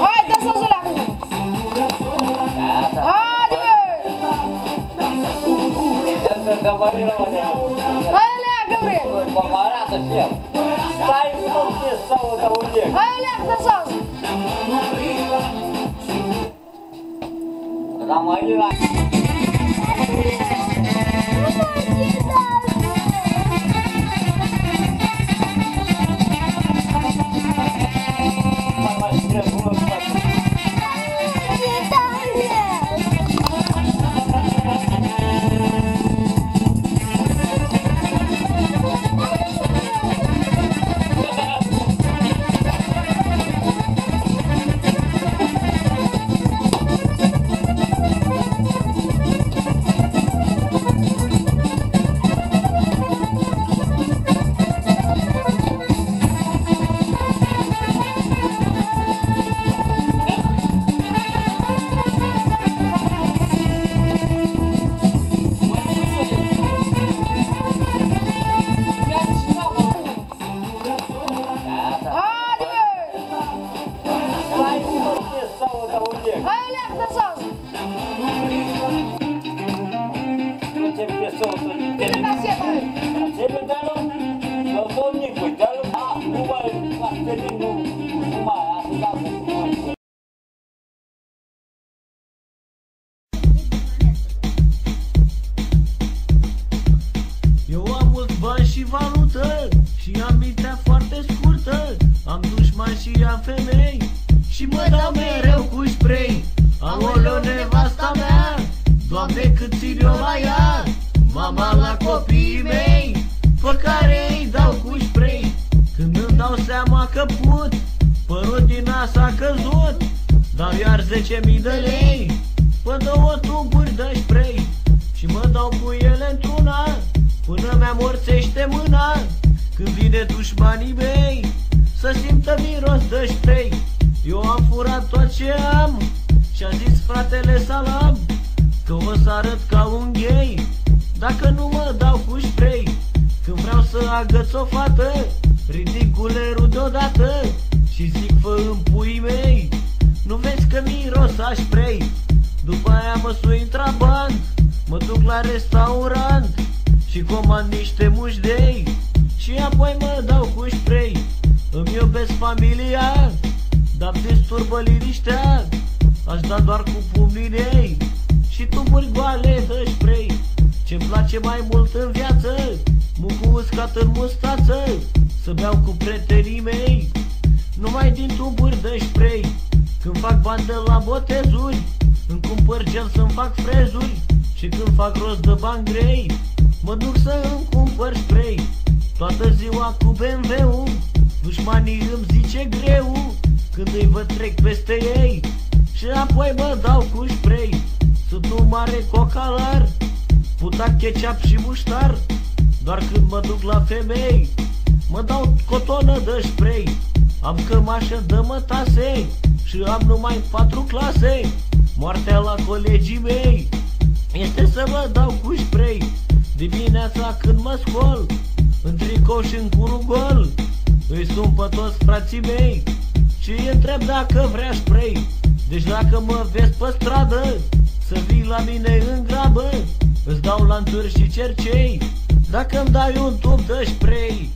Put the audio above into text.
Hai, dă să zulea acum! Haide, bă! Hai, lea, Gabriel! Hai, lea, dă să! Eu am mulți bani și valută și am mintea foarte scurtă. Am dușmani și am femei și mă dau mereu cu spray. Aoleo, nevasta mea, Doamne, cât țin eu la ea. Mama la copiii mei, pe care îi dau cu spray. Când îmi dau seama că put, părul din nas a căzut, dau iar 10.000 de lei pe 2 tuburi de spray. Și mă dau cu ele într-una până mi-amorțește mâna. Când vine dușmanii mei să simtă miros de spray. Eu am furat tot ce am și-a zis fratele Salam că o să arăt ca un gay dacă nu mă dau cu spray. Când vreau să agăț o fată, ridic gulerul deodată și zic: fă în puii mei, nu vezi că miros a spray? După aia mă sui în trabant, mă duc la restaurant și comand niște mușdei și apoi mă dau cu spray. Îmi iubesc familia, dar disturbă liniștea. Aș da doar cu pumnii în ei și tuburi goale de spray. Ce-mi place mai mult în viață, mucul uscat în mustață, să beau cu prietenii mei numai din tuburi de spray. Când fac bani de la botezuri, îmi cumpăr gel să-mi fac frezuri. Și când fac rost de bani grei, mă duc să îmi cumpăr spray. Toată ziua cu BMW-ul, dușmanii îmi zice greu când îi văd trec peste ei și apoi mă dau cu spray. Sunt un mare cocalar, puta, ketchup și muștar. Doar când mă duc la femei, mă dau cotonă de spray. Am cămașă de mătase și am numai 4 clase. Moartea la colegii mei este să mă dau cu spray. Dimineața când mă scol, în tricou și în curul gol, îi sun pe toți frații mei și îi întreb dacă vrea spray. Deci dacă mă vezi pe stradă, să vii la mine în grabă, îți dau lanturi și cercei dacă îmi dai un tub de spray.